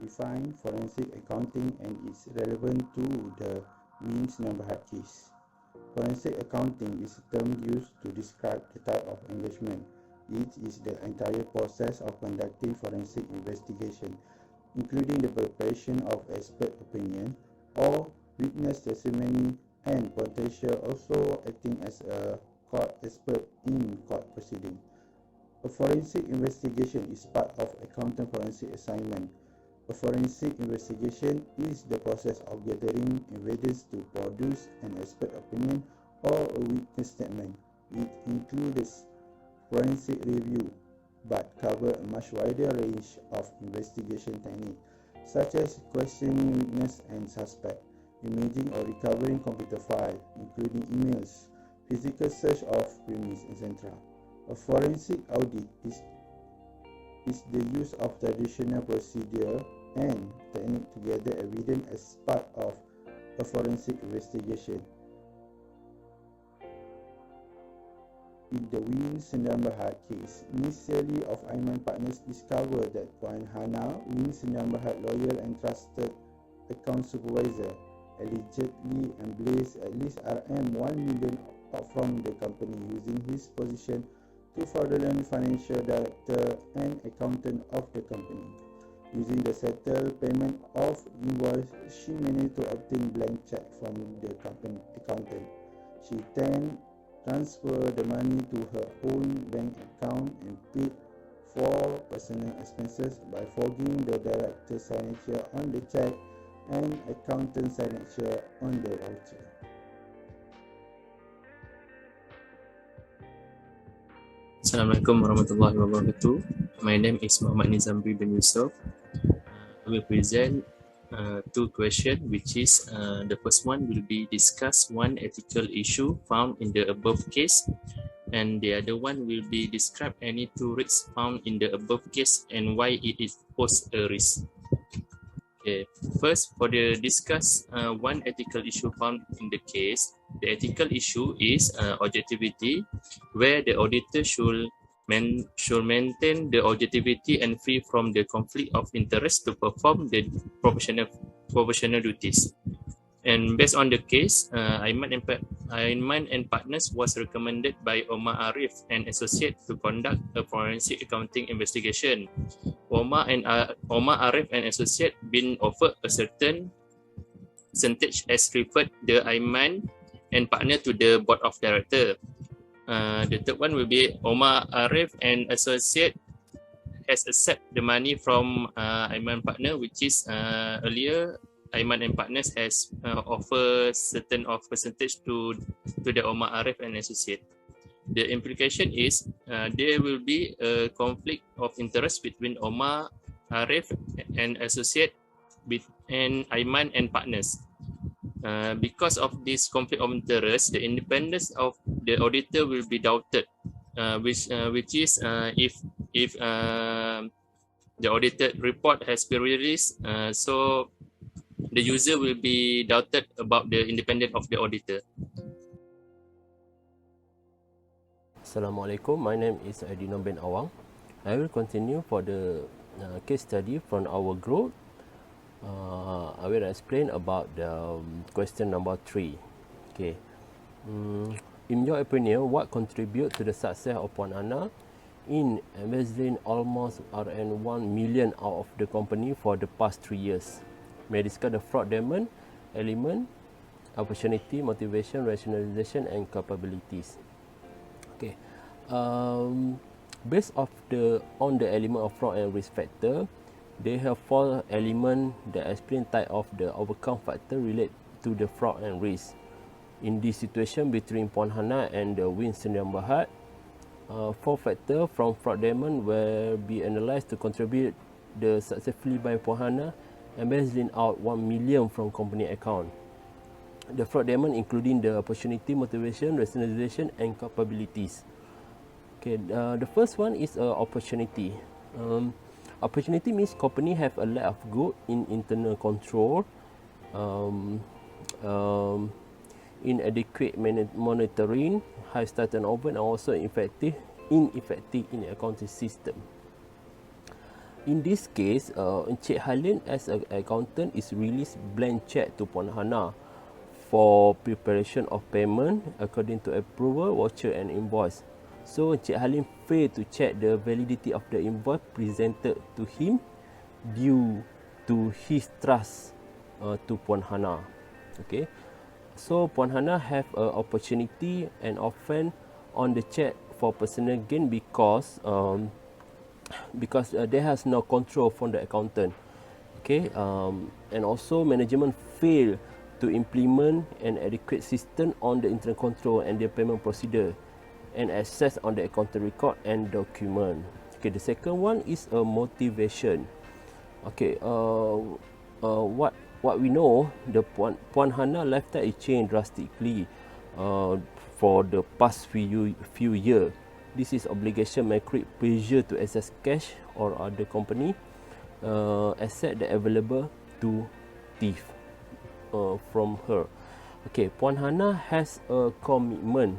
define forensic accounting and is relevant to the Wins-Numberhart case. Forensic accounting is a term used to describe the type of engagement. It is the entire process of conducting forensic investigation, including the preparation of expert opinion or witness testimony and potential also acting as a court expert in court proceeding. A forensic investigation is part of accountant forensic assignment. A forensic investigation is the process of gathering evidence to produce an expert opinion or a witness statement. It includes forensic review, but covers a much wider range of investigation techniques, such as questioning witness and suspect, imaging or recovering computer files, including emails, physical search of premises, etc. A forensic audit is the use of traditional procedure and technique to gather evidence as part of a forensic investigation. In the Wins-Numberhart case, Ms. Sally of Aiman Partners discovered that Puan Hana, Wins-Numberhart lawyer and trusted account supervisor, allegedly embezzled at least Rm 1 million from the company using his position to fraudulent financial director and accountant of the company. Using the settled payment of invoice, she managed to obtain blank check from the company accountant. She then transferred the money to her own bank account and paid for personal expenses by forging the director's signature on the check and accountant's signature on the voucher. Assalamualaikum warahmatullahi wabarakatuh. My name is Muhammad Nizamri bin Yusuf. I will present two questions, which is the first one will be discuss one ethical issue found in the above case, and the other one will be describe any two risks found in the above case and why it is pose a risk. Okay. First, for the discuss one ethical issue found in the case, the ethical issue is objectivity, where the auditor should maintain the objectivity and free from the conflict of interest to perform the professional duties. And based on the case, Aiman and Partners was recommended by Omar Arif and Associate to conduct a forensic accounting investigation. Omar Arif and Associate been offered a certain percentage as referred the Aiman and Partner to the Board of Director. The third one will be Omar Arif and Associate has accept the money from Aiman Partner, which is earlier Aiman and Partners has offered certain of percentage to the Omar Arif and Associate. The implication is there will be a conflict of interest between Omar Arif and Associate and Aiman and Partners. Because of this conflict of interest, the independence of the auditor will be doubted, which is if the audited report has been released, so the user will be doubted about the independence of the auditor. Assalamualaikum. My name is Adino bin Awang. I will continue for the case study from our group. I will explain about the question number 3. Okay. In your opinion, what contribute to the success of Puan Hana in embezzling almost Rm 1 million out of the company for the past 3 years? May discuss the fraud element, opportunity, motivation, rationalization, and capabilities. Okay. Based on the element of fraud and risk factor, they have 4 elements that explain type of the overcome factor relate to the fraud and risk. In this situation between Puan Hana and the Wins-Numberhart, 4 factors from fraud element will be analyzed to contribute the successfully by Puan Hana embezzling out 1 million from company account. The fraud element including the opportunity, motivation, rationalization, and capabilities. Okay, the first one is opportunity. Opportunity means company have a lack of good in internal control, inadequate monitoring, high staff turnover, and also ineffective in accounting system. In this case, Encik Halin as an accountant is released blank check to Puan Hana for preparation of payment according to approval, voucher and invoice. So Encik Halin failed to check the validity of the invoice presented to him due to his trust to Puan Hana. Okay, so Puan Hana have an opportunity and offend on the check for personal gain because there has no control from the accountant. Okay, and also management fail to implement an adequate system on the internal control and the payment procedure and access on the accounting record and document. Okay, the second one is a motivation. Okay, what we know, the Puan Hana lifestyle is changed drastically for the past few years. This is obligation may create pressure to access cash or other company asset that available to thief from her. Okay, Puan Hana has a commitment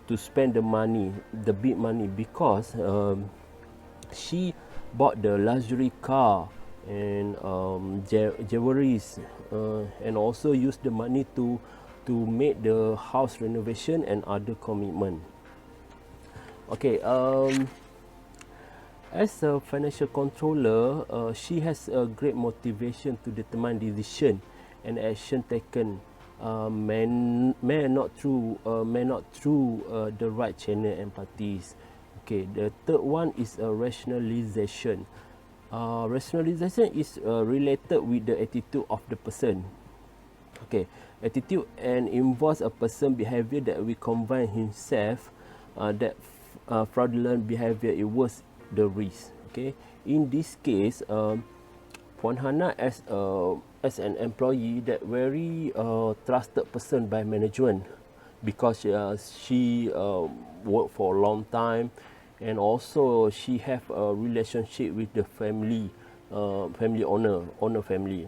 to spend the money, the big money, because she bought the luxury car and jewelries and also used the money to make the house renovation and other commitment. Okay, as a financial controller, she has a great motivation to determine decision and action taken may not through the right channel and parties. Okay, the third one is a rationalization. Rationalization is related with the attitude of the person. Okay, attitude and involves a person behavior that will combine himself that fraudulent behavior, it was the risk. Okay, in this case, Puan Hana as an employee that very trusted person by management because she worked for a long time, and also she have a relationship with the family owner family,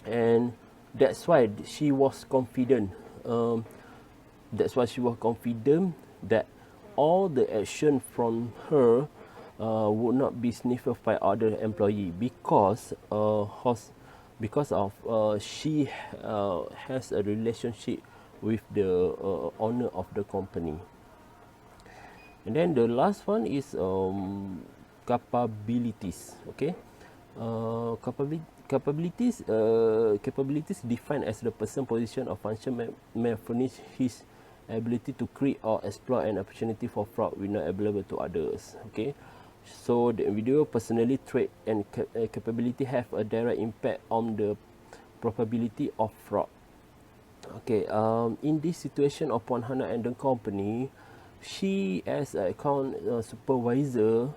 and that's why she was confident. That all the action from her would not be sniffed by other employee because she has a relationship with the owner of the company. And then the last one is capabilities. Okay, capabilities defined as the person, position or function may furnish his ability to create or exploit an opportunity for fraud when not available to others. Okay, so the individual personality trait and capability have a direct impact on the probability of fraud. Okay, in this situation of Puan Hana and the company, she as an account supervisor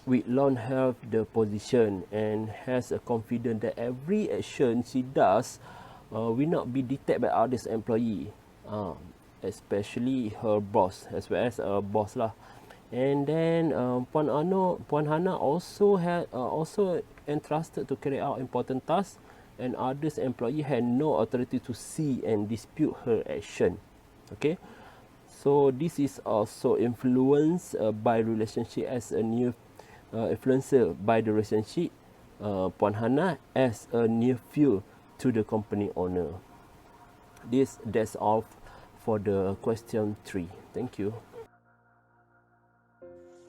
will long have the position and has a confidence that every action she does will not be detected by others employee, especially her boss as well as a boss lah. And then Puan Hana also entrusted to carry out important tasks, and others employee had no authority to see and dispute her action. Okay, so this is also influenced by relationship as a new influencer by the relationship Puan Hana as a nephew to the company owner. That's all for the question 3. Thank you.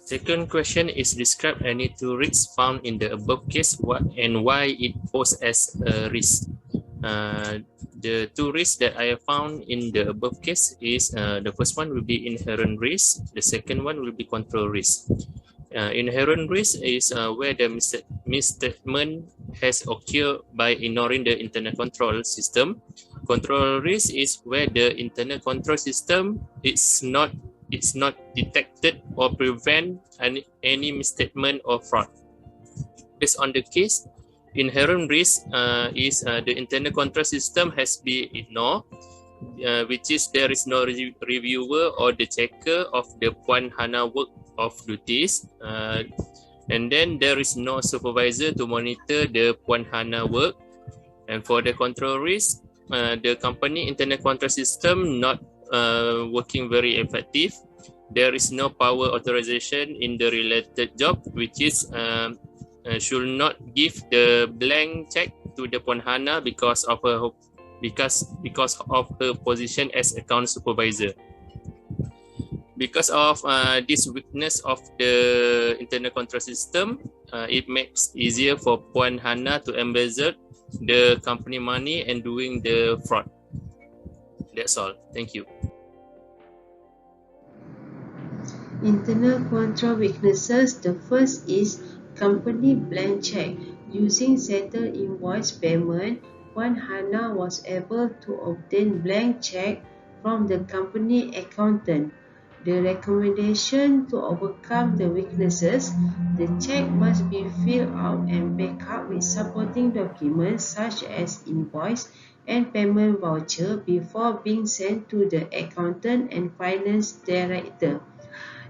Second question is describe any two risks found in the above case, what and why it poses as a risk. The two risks that I have found in the above case is the first one will be inherent risk, the second one will be control risk. Inherent risk is where the misstatement has occurred by ignoring the internal control system. Control risk is where the internal control system it's not detected or prevent any misstatement or fraud. Based on the case, inherent risk is the internal control system has been ignored, which is there is no reviewer or the checker of the Puan Hana work of duties, and then there is no supervisor to monitor the Puan Hana work. And for the control risk, the company internal control system not working very effective. there is no power authorization in the related job, which is should not give the blank check to the Puan Hana because of her position as account supervisor. Because of this weakness of the internal control system, it makes easier for Puan Hana to embezzle the company money and doing the fraud. That's all. Thank you. Internal control weaknesses. The first is company blank check. Using settle invoice payment, Puan Hana was able to obtain blank check from the company accountant. The recommendation to overcome the weaknesses, the check must be filled out and backed up with supporting documents such as invoice and payment voucher before being sent to the accountant and finance director.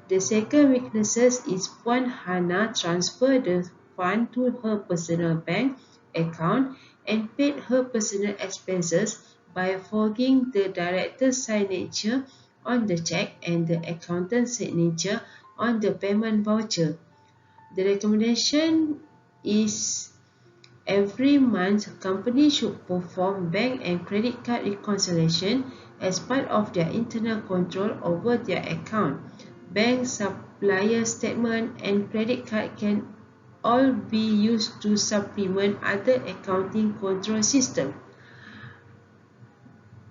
The second weakness is Puan Hana transferred the fund to her personal bank account and paid her personal expenses by forging the director's signature on the check and the accountant's signature on the payment voucher. The recommendation is every month companies should perform bank and credit card reconciliation as part of their internal control over their account. Bank supplier statement and credit card can all be used to supplement other accounting control system.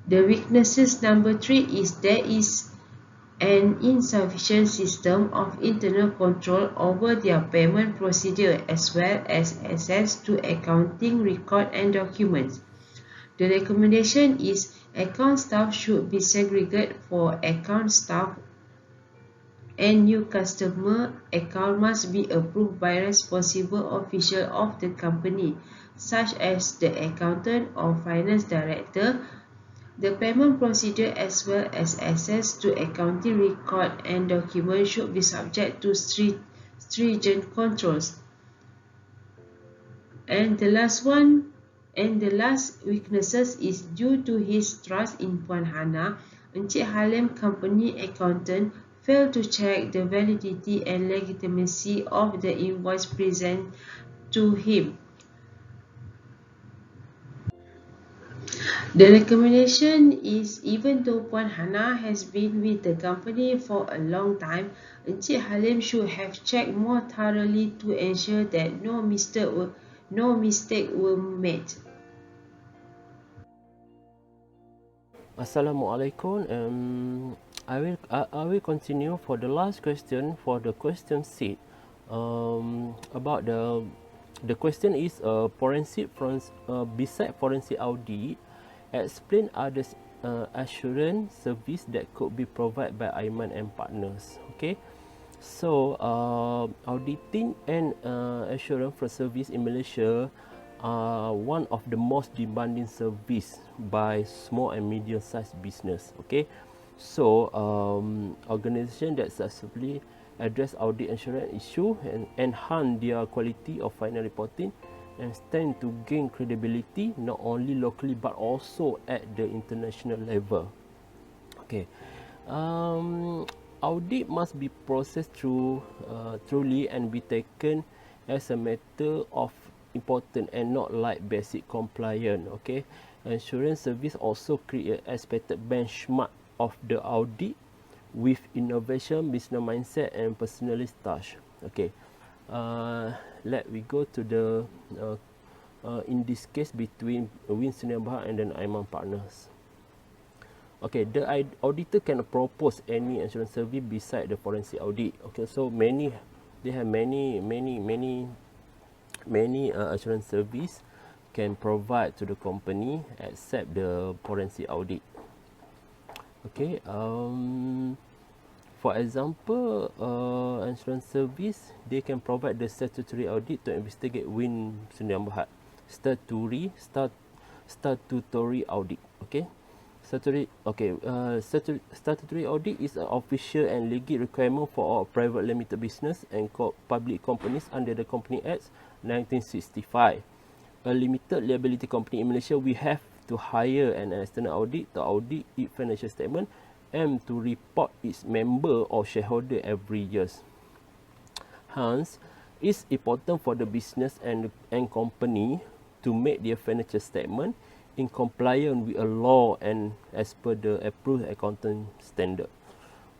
The weaknesses number 3 is there is an insufficient system of internal control over their payment procedure as well as access to accounting record and documents. The recommendation is account staff should be segregated for account staff and new customer account must be approved by responsible official of the company, such as the accountant or finance director. The payment procedure as well as access to accounting record and documents should be subject to stringent controls. And the last weaknesses is due to his trust in Puan Hana, Encik Halim company accountant failed to check the validity and legitimacy of the invoice presented to him. The recommendation is even though Puan Hana has been with the company for a long time, Encik Halim should have checked more thoroughly to ensure that no mistake were made. Assalamualaikum. I will continue for the last question for the question set. About the question is beside forensic audit, explain other assurance service that could be provided by Aiman and partners. Okay, so auditing and assurance for service in Malaysia are one of the most demanding service by small and medium-sized business. Okay, so organization that successfully address audit assurance issue and enhance their quality of final reporting and stand to gain credibility not only locally but also at the international level. Okay, audit must be processed truly and be taken as a matter of important and not like basic compliance. Okay, insurance service also create expected benchmark of the audit with innovation, business mindset and personalist touch. Okay, let we go to the in this case between Win Sdn Bhd and then Aiman partners. Okay, the auditor can propose any insurance service beside the forensic audit. Okay, so they have many assurance service can provide to the company except the forensic audit. Okay, for example, insurance service they can provide the statutory audit to investigate Win Sdn Bhd, statutory audit. Okay, statutory audit is an official and legal requirement for all private limited business and public companies under the Company Act 1965. A limited liability company in Malaysia, we have to hire an external audit to audit its financial statement M to report its member or shareholder every year. Hence, it's important for the business and company to make their financial statement in compliance with a law and as per the approved accounting standard.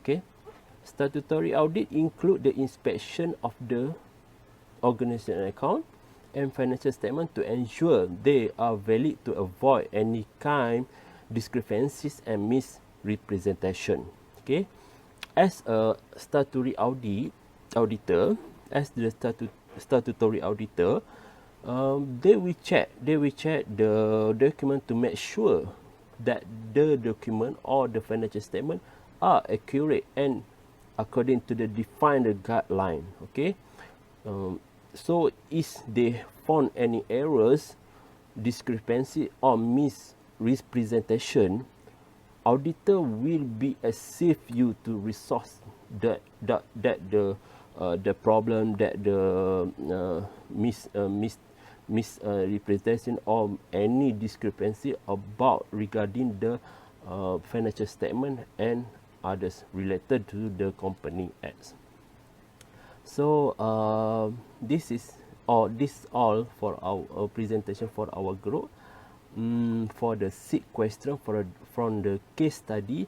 Okay, statutory audit include the inspection of the organization account and financial statement to ensure they are valid to avoid any kind discrepancies and misrepresentation. Okay, as a statutory auditor, as the statutory auditor, they will check the document to make sure that the document or the financial statement are accurate and according to the defined guideline. Okay, so if they found any errors, discrepancy or misrepresentation, auditor will be assist you to resolve the problem, that the misrepresentation or any discrepancy about regarding the financial statement and others related to the company acts. So this is all for our presentation for our group. For the 6 question from the case study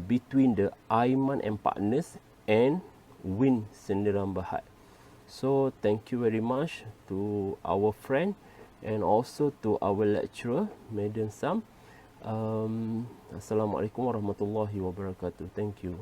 between the Aiman and Partners and Win Sendiran Berhad. So thank you very much to our friend and also to our lecturer, Madam Sam. Assalamualaikum warahmatullahi wabarakatuh. Thank you.